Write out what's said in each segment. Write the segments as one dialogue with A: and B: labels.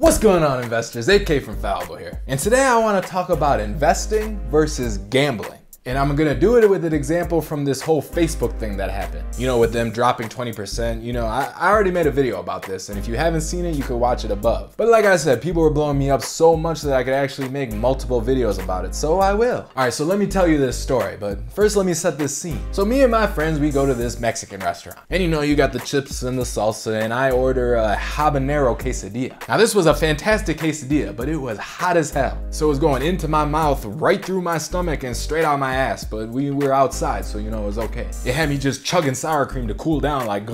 A: What's going on, investors? AK from Fallible here. And today I want to talk about investing versus gambling. And I'm gonna do it with an example from this whole Facebook thing that happened. You know, with them dropping 20%. You know, I already made a video about this, and if you haven't seen it, you can watch it above. But like I said, people were blowing me up so much that I could actually make multiple videos about it, so I will. All right, so let me tell you this story, but first let me set this scene. So me and my friends, we go to this Mexican restaurant. And you know, you got the chips and the salsa, and I order a habanero quesadilla. Now this was a fantastic quesadilla, but it was hot as hell. So it was going into my mouth, right through my stomach, and straight out my ass, but we were outside, so you know it was okay. It had me just chugging sour cream to cool down, like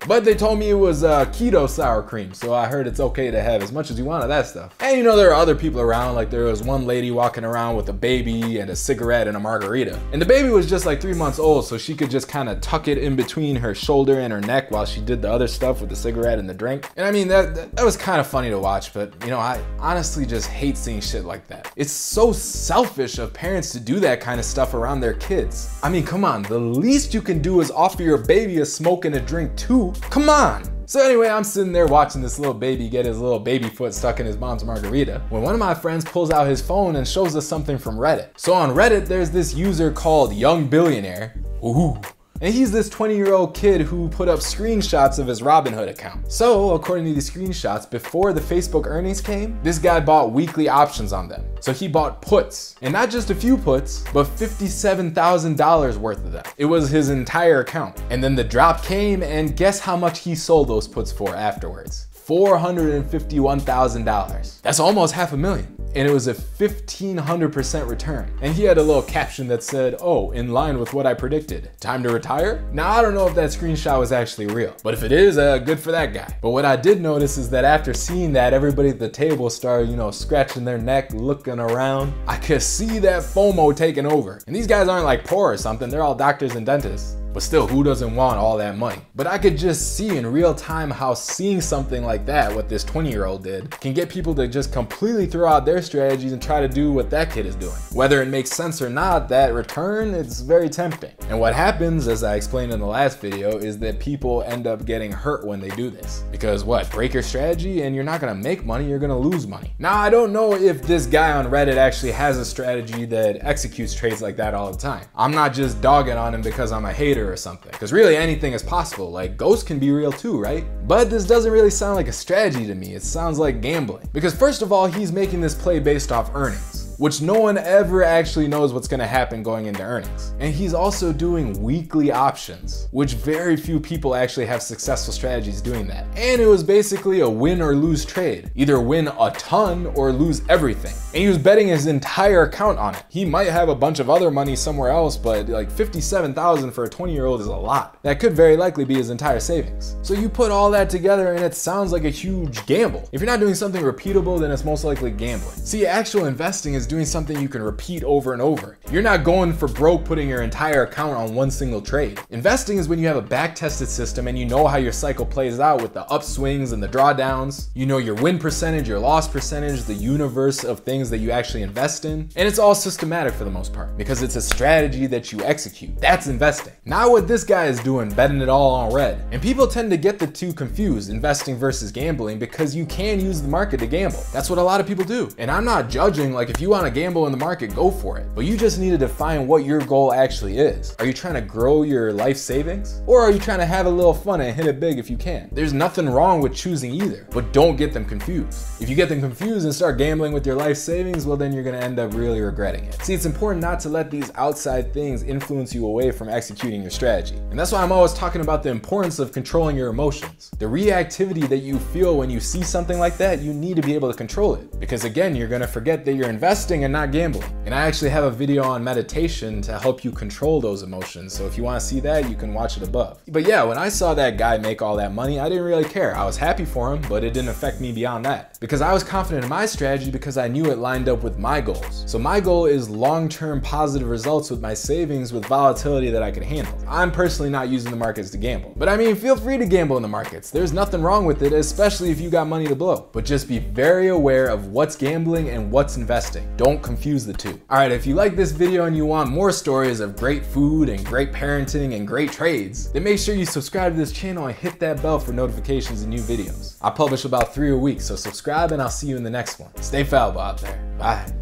A: But they told me it was keto sour cream, so I heard it's okay to have as much as you want of that stuff. And you know, there are other people around, like there was one lady walking around with a baby and a cigarette and a margarita. And the baby was just like 3 months old, so she could just kind of tuck it in between her shoulder and her neck while she did the other stuff with the cigarette and the drink. And I mean, that was kind of funny to watch, but you know, I honestly just hate seeing shit like that. It's so selfish of parents to do that kind of stuff around their kids. I mean, come on, the least you can do is offer your baby a smoke and a drink too. Come on. So anyway, I'm sitting there watching this little baby get his little baby foot stuck in his mom's margarita when one of my friends pulls out his phone and shows us something from Reddit. So on Reddit, there's this user called Young Billionaire. Ooh. And he's this 20-year-old kid who put up screenshots of his Robinhood account. So according to these screenshots, before the Facebook earnings came, this guy bought weekly options on them. So he bought puts, and not just a few puts, but $57,000 worth of them. It was his entire account. And then the drop came, and guess how much he sold those puts for afterwards? $451,000. That's almost $500,000. And it was a 1,500% return. And he had a little caption that said, "Oh, in line with what I predicted. Time to retire?" Now, I don't know if that screenshot was actually real, but if it is, good for that guy. But what I did notice is that after seeing that, everybody at the table started, you know, scratching their neck, looking around. I could see that FOMO taking over. And these guys aren't like poor or something, they're all doctors and dentists. But still, who doesn't want all that money? But I could just see in real time how seeing something like that, what this 20-year-old did, can get people to just completely throw out their strategies and try to do what that kid is doing. Whether it makes sense or not, that return, it's very tempting. And what happens, as I explained in the last video, is that people end up getting hurt when they do this. Because what, break your strategy and you're not gonna make money, you're gonna lose money. Now, I don't know if this guy on Reddit actually has a strategy that executes trades like that all the time. I'm not just dogging on him because I'm a hater or something, because really anything is possible. Like ghosts can be real too, right? But this doesn't really sound like a strategy to me. It sounds like gambling, because first of all, he's making this play based off earnings, which no one ever actually knows what's going to happen going into earnings. And he's also doing weekly options, which very few people actually have successful strategies doing that. And it was basically a win or lose trade, either win a ton or lose everything. And he was betting his entire account on it. He might have a bunch of other money somewhere else, but like $57,000 for a 20-year-old is a lot. That could very likely be his entire savings. So you put all that together and it sounds like a huge gamble. If you're not doing something repeatable, then it's most likely gambling. See, actual investing is doing something you can repeat over and over. You're not going for broke putting your entire account on one single trade. Investing is when you have a back-tested system and you know how your cycle plays out with the upswings and the drawdowns. You know your win percentage, your loss percentage, the universe of things that you actually invest in. And it's all systematic for the most part, because it's a strategy that you execute. That's investing. Not what this guy is doing, betting it all on red. And people tend to get the two confused, investing versus gambling, because you can use the market to gamble. That's what a lot of people do. And I'm not judging, like if you want to gamble in the market, go for it. But you just need to define what your goal actually is. Are you trying to grow your life savings? Or are you trying to have a little fun and hit it big if you can? There's nothing wrong with choosing either, but don't get them confused. If you get them confused and start gambling with your life savings, well then you're gonna end up really regretting it. See, it's important not to let these outside things influence you away from executing your strategy. And that's why I'm always talking about the importance of controlling your emotions. The reactivity that you feel when you see something like that, you need to be able to control it. Because again, you're gonna forget that you're investing and not gambling. And I actually have a video on meditation to help you control those emotions. So if you wanna see that, you can watch it above. But yeah, when I saw that guy make all that money, I didn't really care. I was happy for him, but it didn't affect me beyond that. Because I was confident in my strategy because I knew it lined up with my goals. So my goal is long-term positive results with my savings with volatility that I can handle. I'm personally not using the markets to gamble. But I mean, feel free to gamble in the markets. There's nothing wrong with it, especially if you got money to blow. But just be very aware of what's gambling and what's investing. Don't confuse the two. All right, if you like this video and you want more stories of great food and great parenting and great trades, then make sure you subscribe to this channel and hit that bell for notifications of new videos. I publish about 3 a week, so subscribe and I'll see you in the next one. Stay fallible out there. Bye.